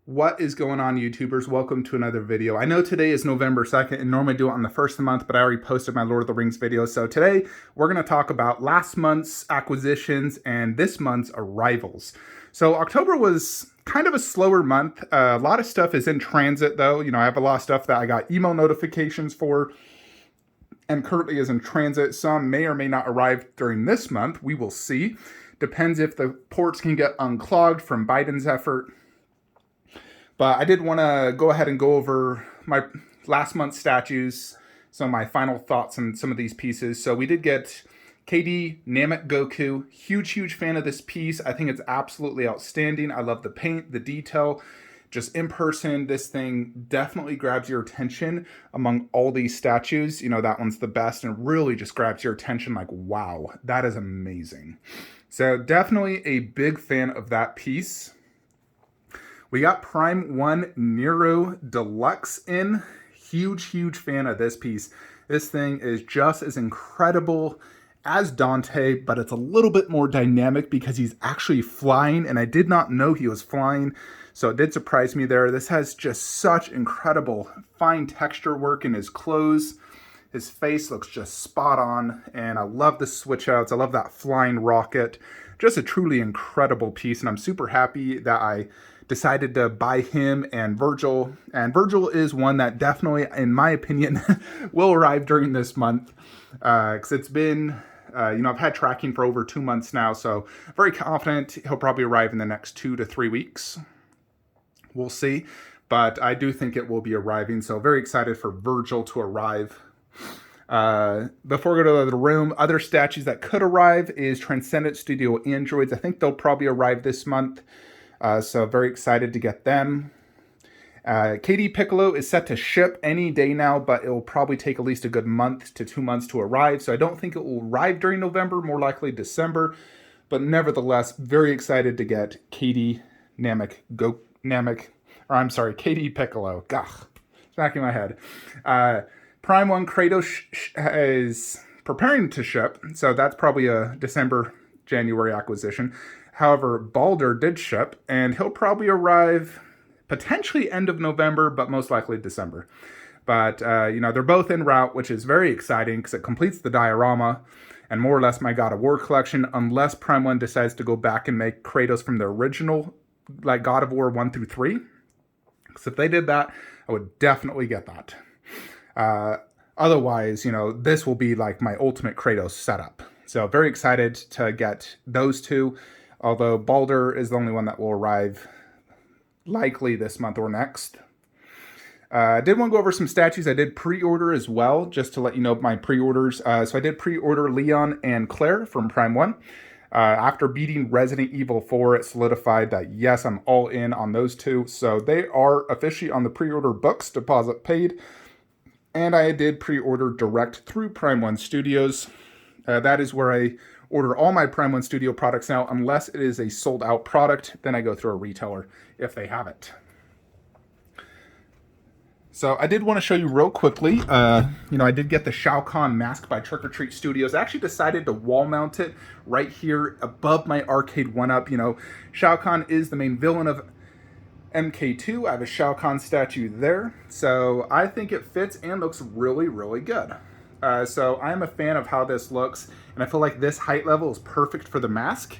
What is going on, YouTubers? Welcome to another video. I know today is November 2nd and normally do it on the first of the month, but I already posted my Lord of the Rings video. So today we're going to talk about last month's acquisitions and this month's arrivals. So October was kind of a slower month. A lot of stuff is in transit though. I have a lot of stuff that I got email notifications for and currently is in transit. Some may or may not arrive during this month. We will see. Depends if the ports can get unclogged from Biden's effort. But I did want to go ahead and go over my last month's statues, some of my final thoughts on some of these pieces. So we did get KD Namek Goku. Huge fan of this piece. I think it's absolutely outstanding. I love the paint, the detail. Just in person, this thing definitely grabs your attention among all these statues. That one's the best and really just grabs your attention like, wow, that is amazing. So definitely a big fan of that piece. We got Prime 1 Nero Deluxe in. Huge fan of this piece. This thing is just as incredible as Dante, but it's a little bit more dynamic because he's actually flying, and I did not know he was flying, so it did surprise me there. This has just such incredible fine texture work in his clothes. His face looks just spot on, and I love the switch outs. I love that flying rocket. Just a truly incredible piece, and I'm super happy that I decided to buy him and Virgil. And Virgil is one that definitely, in my opinion, will arrive during this month. Because it's been, I've had tracking for over 2 months now, so very confident he'll probably arrive in the next 2 to 3 weeks. We'll see. But I do think it will be arriving, so very excited for Virgil to arrive. Before we go to the room, other statues that could arrive is Transcendent Studio Androids. I think they'll probably arrive this month. So very excited to get them. KD Piccolo is set to ship any day now, but it will probably take at least a good month to 2 months to arrive. So I don't think it will arrive during November, more likely December. But nevertheless, very excited to get KD KD Piccolo. Gah, it's back in my head. Prime 1 Kratos is preparing to ship, so that's probably a December, January acquisition. However, Balder did ship, and he'll probably arrive potentially end of November, but most likely December. But, they're both en route, which is very exciting because it completes the diorama and more or less my God of War collection, unless Prime 1 decides to go back and make Kratos from the original, like God of War 1 through 3. Because if they did that, I would definitely get that. Otherwise, this will be like my ultimate Kratos setup. So very excited to get those two. Although Balder is the only one that will arrive likely this month or next. I did want to go over some statues I did pre-order as well, just to let you know my pre-orders. So I did pre-order Leon and Claire from Prime 1. After beating Resident Evil 4, it solidified that yes, I'm all in on those two. So they are officially on the pre-order books, deposit paid. And I did pre-order direct through Prime 1 Studios. That is where I order all my Prime 1 Studio products now, unless it is a sold out product, then I go through a retailer if they have it. So I did want to show you real quickly, I did get the Shao Kahn mask by Trick or Treat Studios. I actually decided to wall mount it right here above my arcade 1-up. Shao Kahn is the main villain of MK2. I have a Shao Kahn statue there. So I think it fits and looks really good. So I am a fan of how this looks, and I feel like this height level is perfect for the mask.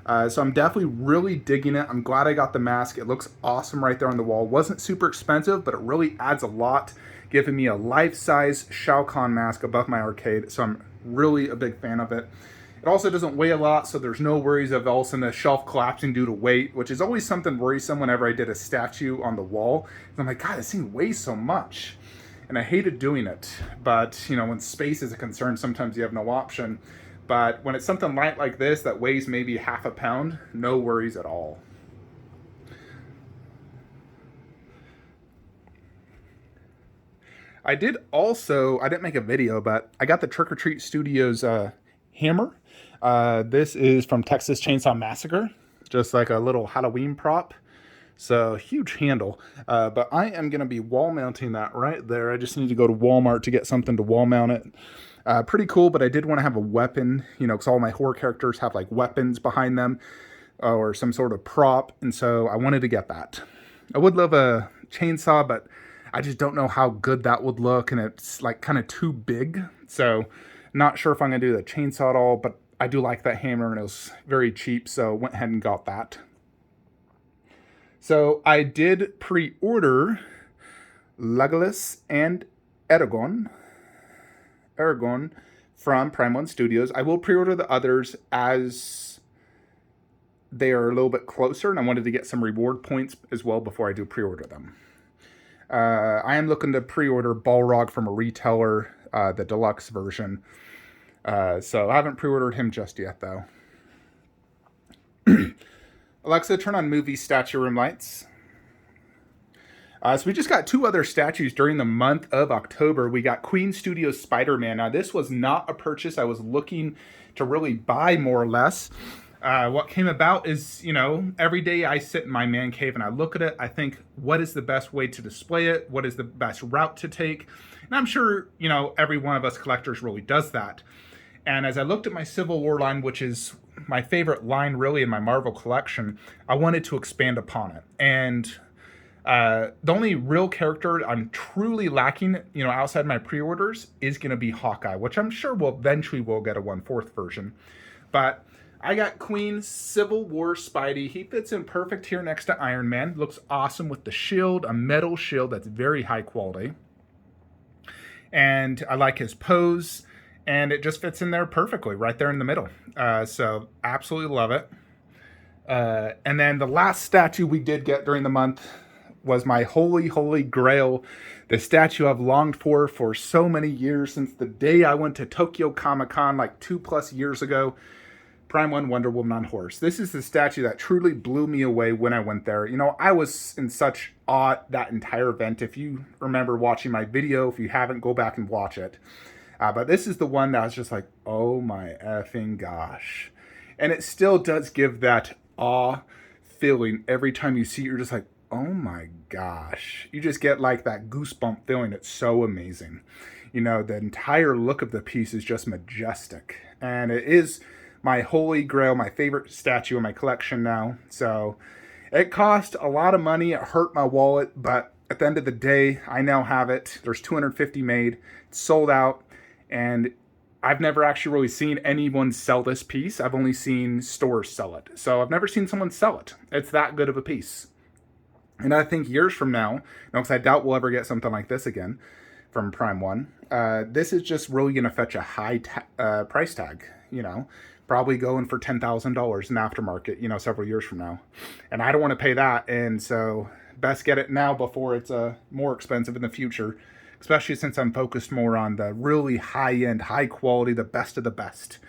So I'm definitely really digging it. I'm glad I got the mask. It looks awesome right there on the wall. Wasn't super expensive, but it really adds a lot, giving me a life-size Shao Kahn mask above my arcade. So I'm really a big fan of it. It also doesn't weigh a lot, so there's no worries of all of a sudden the shelf collapsing due to weight, which is always something worrisome whenever I did a statue on the wall. And I'm like, God, this thing weighs so much. And I hated doing it, but when space is a concern, sometimes you have no option. But when it's something light like this that weighs maybe half a pound, no worries at all. I didn't make a video, but I got the Trick or Treat Studios hammer. This is from Texas Chainsaw Massacre, just like a little Halloween prop. So huge handle, but I am going to be wall mounting that right there. I just need to go to Walmart to get something to wall mount it. Pretty cool, but I did want to have a weapon, because all my horror characters have like weapons behind them or some sort of prop, and so I wanted to get that. I would love a chainsaw, but I just don't know how good that would look, and it's like kind of too big. So not sure if I'm going to do the chainsaw at all, but I do like that hammer, and it was very cheap, so went ahead and got that. So I did pre-order Legolas and Eragon from Prime 1 Studios. I will pre-order the others as they are a little bit closer, and I wanted to get some reward points as well before I do pre-order them. I am looking to pre-order Balrog from a retailer, the deluxe version. So I haven't pre-ordered him just yet, though. Alexa, turn on movie statue room lights. So we just got 2 other statues during the month of October. We got Queen Studios Spider-Man. Now, this was not a purchase I was looking to really buy, more or less. What came about is, every day I sit in my man cave and I look at it. I think, what is the best way to display it? What is the best route to take? And I'm sure, every one of us collectors really does that. And as I looked at my Civil War line, which is my favorite line really in my Marvel collection, I wanted to expand upon it. And the only real character I'm truly lacking, outside my pre-orders is going to be Hawkeye, which I'm sure will get a 1/4 version. But I got Queen Civil War Spidey. He fits in perfect here next to Iron Man. Looks awesome with the shield, a metal shield that's very high quality. And I like his pose, and it just fits in there perfectly, right there in the middle. So absolutely love it. And then the last statue we did get during the month was my holy grail, the statue I've longed for so many years, since the day I went to Tokyo Comic-Con like 2+ years ago. Prime 1 Wonder Woman on horse. This is the statue that truly blew me away when I went there. I was in such awe that entire event. If you remember watching my video, if you haven't, go back and watch it. But this is the one that was just like, oh my effing gosh. And it still does give that awe feeling every time you see it. You're just like, oh my gosh. You just get like that goosebump feeling. It's so amazing. The entire look of the piece is just majestic. And it is my holy grail, my favorite statue in my collection now. So it cost a lot of money. It hurt my wallet, but at the end of the day, I now have it. There's 250 made. It's sold out. And I've never actually really seen anyone sell this piece. I've only seen stores sell it. So I've never seen someone sell it. It's that good of a piece. And I think years from now, because I doubt we'll ever get something like this again from Prime 1, this is just really going to fetch a high price tag, probably going for $10,000 in aftermarket, several years from now. And I don't want to pay that. And so best get it now before it's more expensive in the future, especially since I'm focused more on the really high-end, high-quality, the best of the best.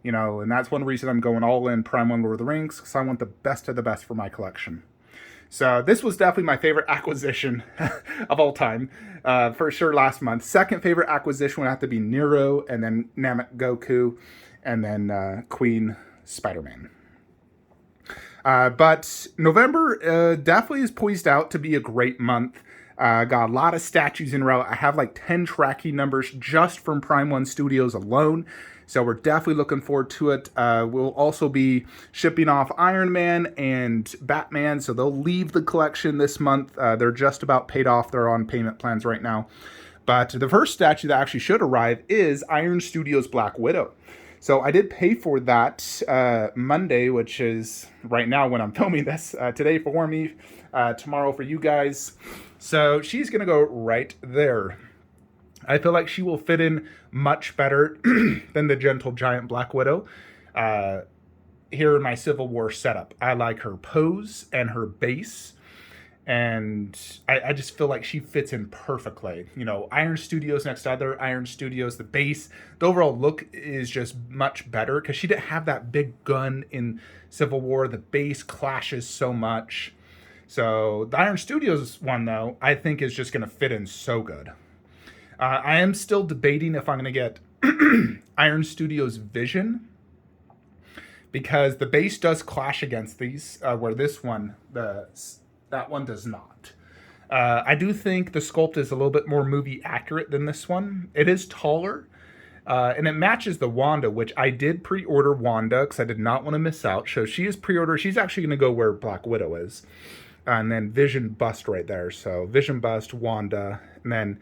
And that's one reason I'm going all in Prime 1 Lord of the Rings, because I want the best of the best for my collection. So this was definitely my favorite acquisition of all time, for sure last month. Second favorite acquisition would have to be Nero, and then Namek Goku, and then Queen Spider-Man. But November definitely is poised out to be a great month. Got a lot of statues in a row. I have like 10 tracking numbers just from Prime 1 Studios alone. So we're definitely looking forward to it. We'll also be shipping off Iron Man and Batman. So they'll leave the collection this month. They're just about paid off. They're on payment plans right now. But the first statue that actually should arrive is Iron Studios Black Widow. So I did pay for that Monday, which is right now when I'm filming this. Today for me, tomorrow for you guys. So she's going to go right there. I feel like she will fit in much better than the Gentle Giant Black Widow here in my Civil War setup. I like her pose and her base. And I just feel like she fits in perfectly. Iron Studios next to other Iron Studios, the base, the overall look is just much better because she didn't have that big gun in Civil War. The base clashes so much. So the Iron Studios one, though, I think is just going to fit in so good. I am still debating if I'm going to get Iron Studios Vision, because the base does clash against these, where this one, that one does not. I do think the sculpt is a little bit more movie accurate than this one. It is taller, and it matches the Wanda, which I did pre-order Wanda because I did not want to miss out. So she is pre-order. She's actually going to go where Black Widow is. And then Vision Bust right there. So Vision Bust, Wanda, and then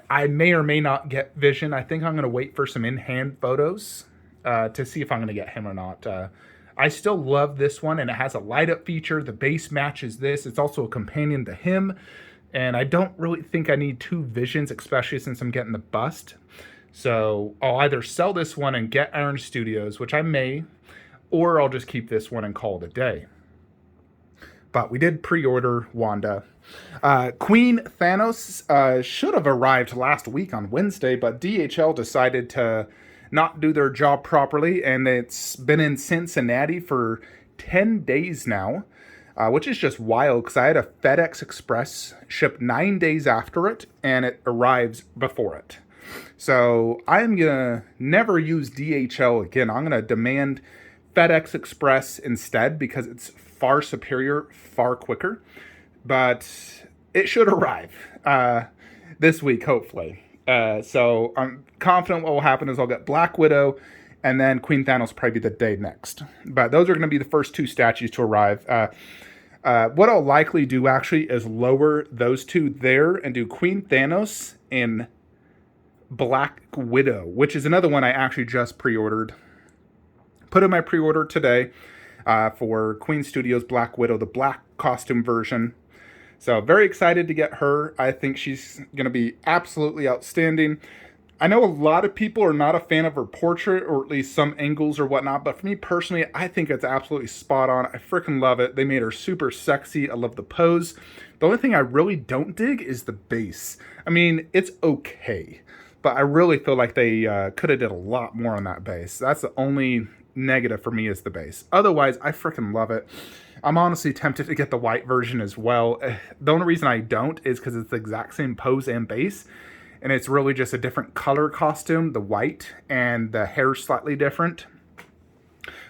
I may or may not get Vision. I think I'm going to wait for some in-hand photos to see if I'm going to get him or not. I still love this one, and it has a light-up feature. The base matches this. It's also a companion to him, and I don't really think I need two Visions, especially since I'm getting the Bust. So I'll either sell this one and get Iron Studios, which I may, or I'll just keep this one and call it a day. But we did pre-order Wanda. Queen Thanos should have arrived last week on Wednesday, but DHL decided to not do their job properly, and it's been in Cincinnati for 10 days now, which is just wild because I had a FedEx Express ship 9 days after it, and it arrives before it. So I'm going to never use DHL again. I'm going to demand FedEx Express instead because it's far superior, far quicker. But it should arrive this week, hopefully. So I'm confident what will happen is I'll get Black Widow, and then Queen Thanos will probably be the day next. But those are going to be the first two statues to arrive. What I'll likely do actually is lower those two there and do Queen Thanos in Black Widow, which is another one I actually just pre-ordered. Put in my pre-order today for Queen Studios Black Widow, the black costume version. So very excited to get her. I think she's going to be absolutely outstanding. I know a lot of people are not a fan of her portrait, or at least some angles or whatnot, but for me personally, I think it's absolutely spot on. I freaking love it. They made her super sexy. I love the pose. The only thing I really don't dig is the base. I mean, it's okay, but I really feel like they could have did a lot more on that base. That's the only negative for me is the base. Otherwise, I freaking love it. I'm honestly tempted to get the white version as well. The only reason I don't is because it's the exact same pose and base, and it's really just a different color costume, the white, and the hair's slightly different.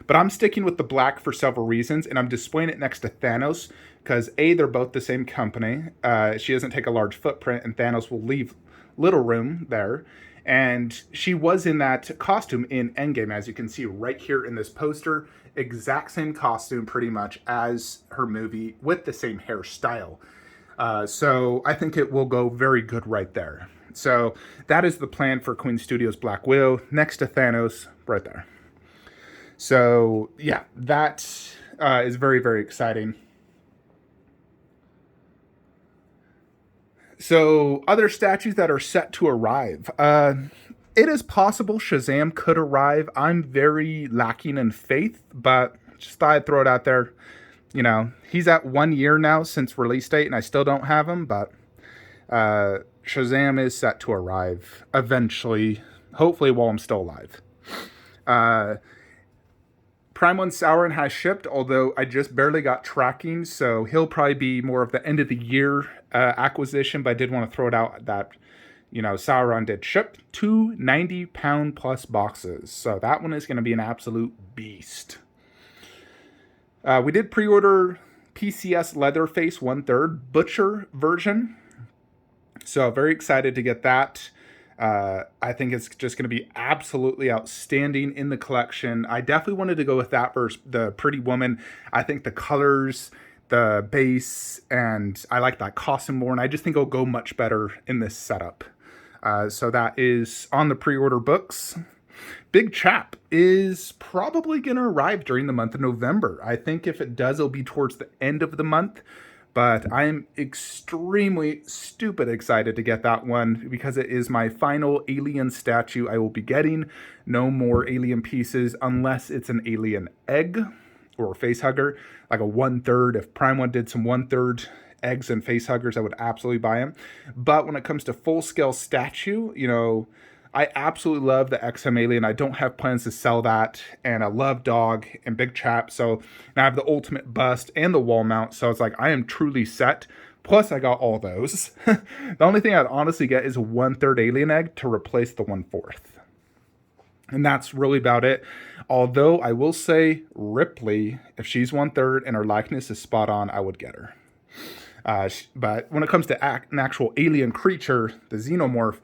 But I'm sticking with the black for several reasons, and I'm displaying it next to Thanos because A, they're both the same company. She doesn't take a large footprint, and Thanos will leave little room there. And she was in that costume in Endgame, as you can see right here in this poster. Exact same costume pretty much as her movie with the same hairstyle. So I think it will go very good right there. So that is the plan for Queen Studios Black Widow next to Thanos right there. So yeah, that is very, very exciting. So other statues that are set to arrive. It is possible Shazam could arrive. I'm very lacking in faith, but just thought I'd throw it out there. You know, he's at 1 year now since release date, and I still don't have him, but Shazam is set to arrive eventually, hopefully while I'm still alive. Prime 1 Sauron has shipped, although I just barely got tracking, so he'll probably be more of the end of the year acquisition, but I did want to throw it out that, you know, Sauron did ship 2 90-pound plus boxes, so that one is going to be an absolute beast. We did pre-order PCS Leatherface 1/3 Butcher version, so very excited to get that. I think it's just going to be absolutely outstanding in the collection. I definitely wanted to go with that versus the Pretty Woman. I think the colors, the base, and I like that costume more, and I just think it'll go much better in this setup. So that is on the pre-order books. Big Chap is probably going to arrive during the month of November. I think if it does, it'll be towards the end of the month. But I'm extremely stupid excited to get that one because it is my final alien statue I will be getting. No more alien pieces unless it's an alien egg or a face hugger, like a 1/3. If Prime 1 did some 1/3 eggs and face huggers, I would absolutely buy them. But when it comes to full-scale statue, you know, I absolutely love the XM Alien. I don't have plans to sell that. And I love Dog and Big Chap. So now I have the ultimate bust and the wall mount. So it's like I am truly set. Plus I got all those. The only thing I'd honestly get is a 1/3 alien egg to replace the 1/4. And that's really about it. Although I will say Ripley, if she's 1/3 and her likeness is spot on, I would get her. But when it comes to an actual alien creature, the xenomorph,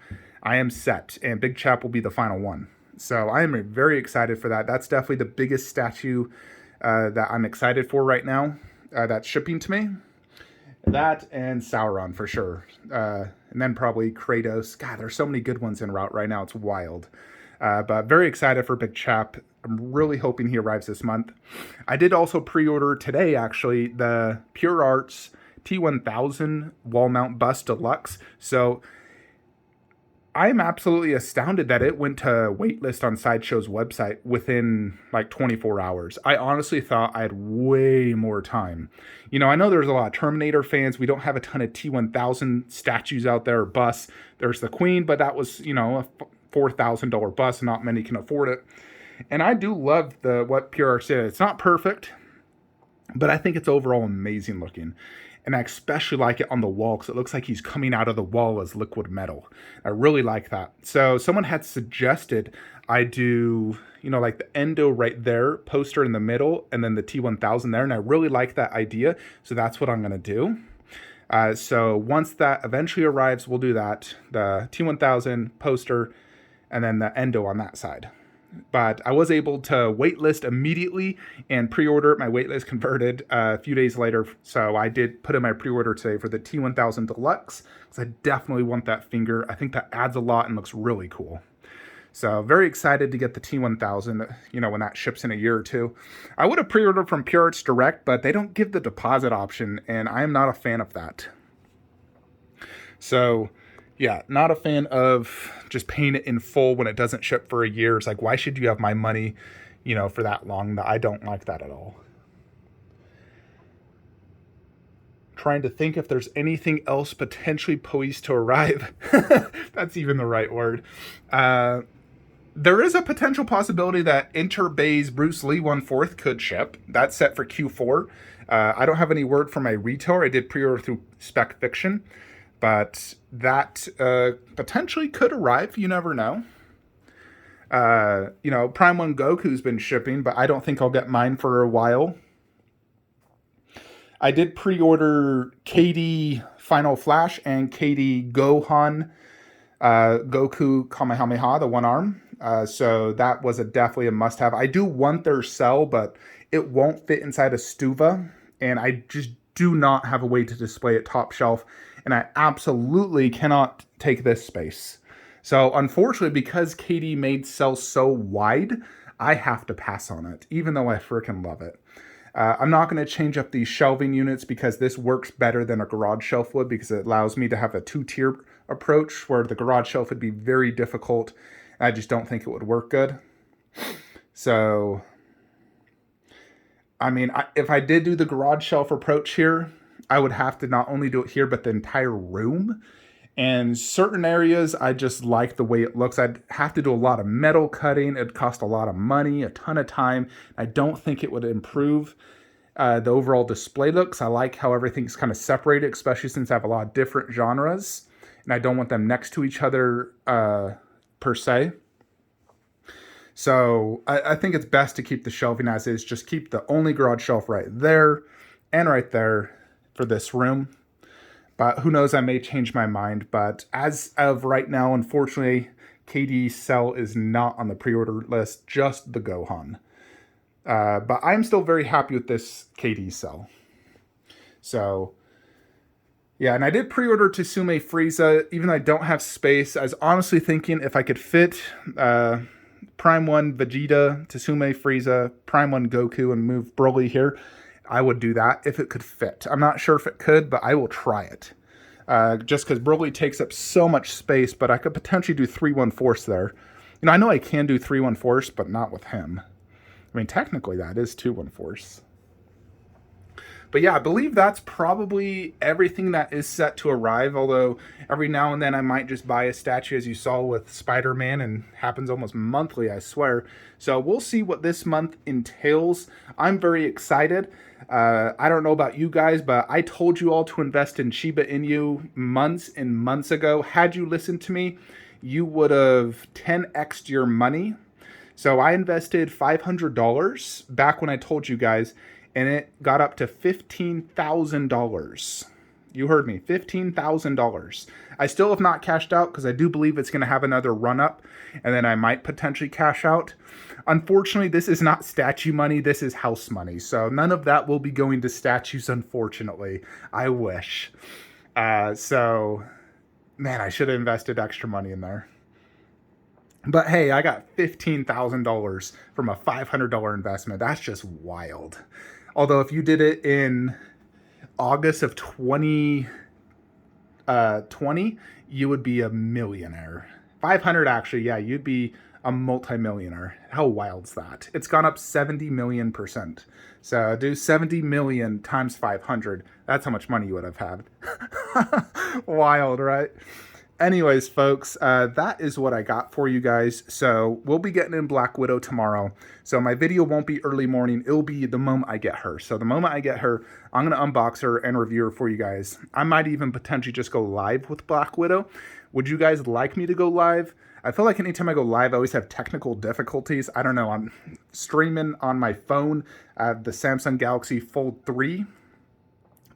I am set, and Big Chap will be the final one. So I am very excited for that. That's definitely the biggest statue that I'm excited for right now that's shipping to me. That and Sauron for sure. And then probably Kratos. God, there's so many good ones en route right now. It's wild. But very excited for Big Chap. I'm really hoping he arrives this month. I did also pre-order today, actually, the Pure Arts T1000 Wall Mount Bust Deluxe. So I'm absolutely astounded that it went to waitlist on Sideshow's website within like 24 hours. I honestly thought I had way more time. You know, I know there's a lot of Terminator fans. We don't have a ton of T1000 statues out there or busts. There's the Queen, but that was, you know, a $4,000 bust. Not many can afford it. And I do love what Pure Arts did. It's not perfect, but I think it's overall amazing looking. And I especially like it on the wall because it looks like he's coming out of the wall as liquid metal. I really like that. So someone had suggested I do, you know, like the Endo right there, poster in the middle, and then the T1000 there. And I really like that idea. So that's what I'm going to do. So once that eventually arrives, we'll do that. The T1000 poster and then the Endo on that side. But I was able to waitlist immediately and pre-order. My waitlist converted a few days later. So I did put in my pre-order today for the T1000 Deluxe because I definitely want that finger. I think that adds a lot and looks really cool. So very excited to get the T1000, you know, when that ships in a year or two. I would have pre-ordered from Pure Arts Direct, but they don't give the deposit option, and I am not a fan of that. So yeah, not a fan of just paying it in full when it doesn't ship for a year. It's like, why should you have my money, you know, for that long? I don't like that at all. Trying to think if there's anything else potentially poised to arrive. That's even the right word. There is a potential possibility that Enter Bay's Bruce Lee 1/4 could ship. That's set for Q4. I don't have any word from my retailer. I did pre-order through Spec Fiction. But that potentially could arrive. You never know. You know, Prime 1 Goku's been shipping, but I don't think I'll get mine for a while. I did pre-order KD Final Flash and KD Gohan Goku Kamehameha, the one arm. So that was definitely a must-have. I do want their cell, but it won't fit inside a Stuva. And I just do not have a way to display it top shelf. And I absolutely cannot take this space. So unfortunately, because KD made cells so wide, I have to pass on it, even though I freaking love it. I'm not going to change up these shelving units because this works better than a garage shelf would, because it allows me to have a two-tier approach where the garage shelf would be very difficult. I just don't think it would work good. So, I mean, if I did do the garage shelf approach here, I would have to not only do it here, but the entire room. And certain areas, I just like the way it looks. I'd have to do a lot of metal cutting. It'd cost a lot of money, a ton of time. I don't think it would improve the overall display looks. I like how everything's kind of separated, especially since I have a lot of different genres. And I don't want them next to each other per se. So I think it's best to keep the shelving as is. Just keep the only garage shelf right there and right there for this room. But who knows, I may change my mind. But as of right now, unfortunately, KD cell is not on the pre-order list, just the Gohan. But I'm still very happy with this KD cell. So, yeah, and I did pre-order Tsume Frieza, even though I don't have space. I was honestly thinking if I could fit Prime 1 Vegeta, Tsume Frieza, Prime 1 Goku, and move Broly here, I would do that if it could fit. I'm not sure if it could, but I will try it. Just because Broly takes up so much space, but I could potentially do 3/1/4 there. You know, I know I can do 3/1/4, but not with him. I mean, technically that is 2/1/4. But yeah, I believe that's probably everything that is set to arrive, although every now and then I might just buy a statue, as you saw with Spider-Man, and happens almost monthly, I swear. So we'll see what this month entails. I'm very excited. I don't know about you guys, but I told you all to invest in Shiba Inu months and months ago. Had you listened to me, you would have 10x'd your money. So I invested $500 back when I told you guys, and it got up to $15,000. You heard me, $15,000. I still have not cashed out because I do believe it's going to have another run up, and then I might potentially cash out. Unfortunately, this is not statue money. This is house money. So none of that will be going to statues, unfortunately. I wish. So, man, I should have invested extra money in there. But hey, I got $15,000 from a $500 investment. That's just wild. Although if you did it in August of 2020, you would be a millionaire. 500 actually, yeah, you'd be a multimillionaire. How wild's that? It's gone up 70 million %. So do 70 million times 500. That's how much money you would have had. Wild, right? Anyways, folks, that is what I got for you guys. So we'll be getting in Black Widow tomorrow. So my video won't be early morning. It'll be the moment I get her. So the moment I get her, I'm going to unbox her and review her for you guys. I might even potentially just go live with Black Widow. Would you guys like me to go live? I feel like anytime I go live, I always have technical difficulties. I don't know. I'm streaming on my phone. I have the Samsung Galaxy Fold 3.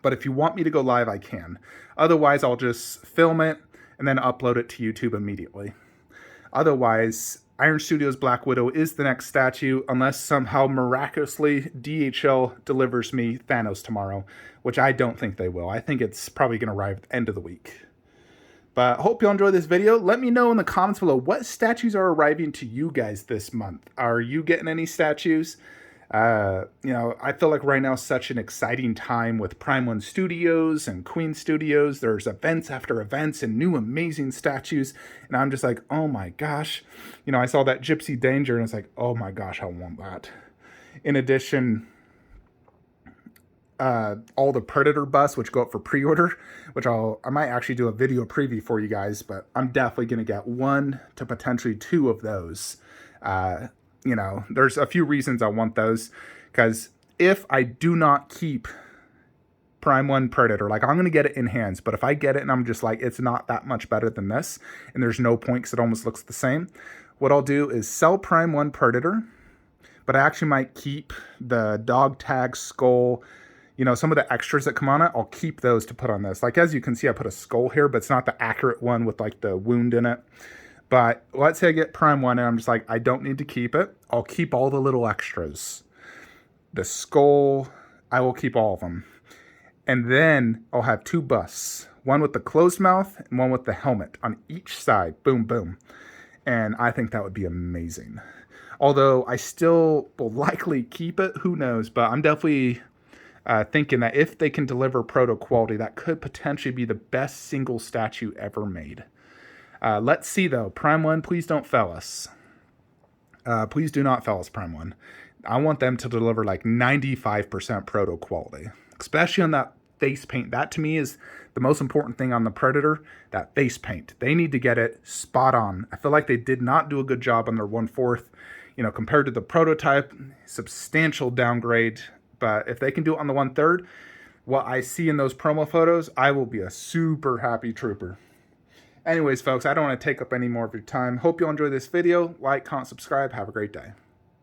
But if you want me to go live, I can. Otherwise, I'll just film it and then upload it to YouTube immediately. Otherwise, Iron Studios Black Widow is the next statue, unless somehow miraculously DHL delivers me Thanos tomorrow, which I don't think they will. I think it's probably going to arrive at the end of the week. But I hope you enjoyed this video. Let me know in the comments below what statues are arriving to you guys this month. Are you getting any statues? You know, I feel like right now is such an exciting time with Prime 1 Studios and Queen Studios. There's events after events and new amazing statues. And I'm just like, oh my gosh. You know, I saw that Gypsy Danger and it's like, oh my gosh, I want that. In addition, all the Predator busts, which go up for pre-order, which I might actually do a video preview for you guys, but I'm definitely going to get 1 to potentially 2 of those. You know, there's a few reasons I want those, because if I do not keep Prime 1 Predator, like I'm going to get it in hands, but if I get it and I'm just like, it's not that much better than this, and there's no point because it almost looks the same, what I'll do is sell Prime 1 Predator, but I actually might keep the dog tag, skull, you know, some of the extras that come on it, I'll keep those to put on this. Like, as you can see, I put a skull here, but it's not the accurate one with like the wound in it. But let's say I get Prime 1 and I'm just like, I don't need to keep it. I'll keep all the little extras. The skull, I will keep all of them. And then I'll have 2 busts. One with the closed mouth and one with the helmet on each side. Boom, boom. And I think that would be amazing. Although I still will likely keep it. Who knows? But I'm definitely thinking that if they can deliver proto quality, that could potentially be the best single statue ever made. Let's see, though. Prime 1, please don't fail us. Please do not fail us, Prime 1. I want them to deliver like 95% proto quality, especially on that face paint. That, to me, is the most important thing on the Predator, that face paint. They need to get it spot on. I feel like they did not do a good job on their 1/4. You know, compared to the prototype, substantial downgrade. But if they can do it on the 1/3, what I see in those promo photos, I will be a super happy trooper. Anyways, folks, I don't want to take up any more of your time. Hope you enjoy this video. Like, comment, subscribe. Have a great day.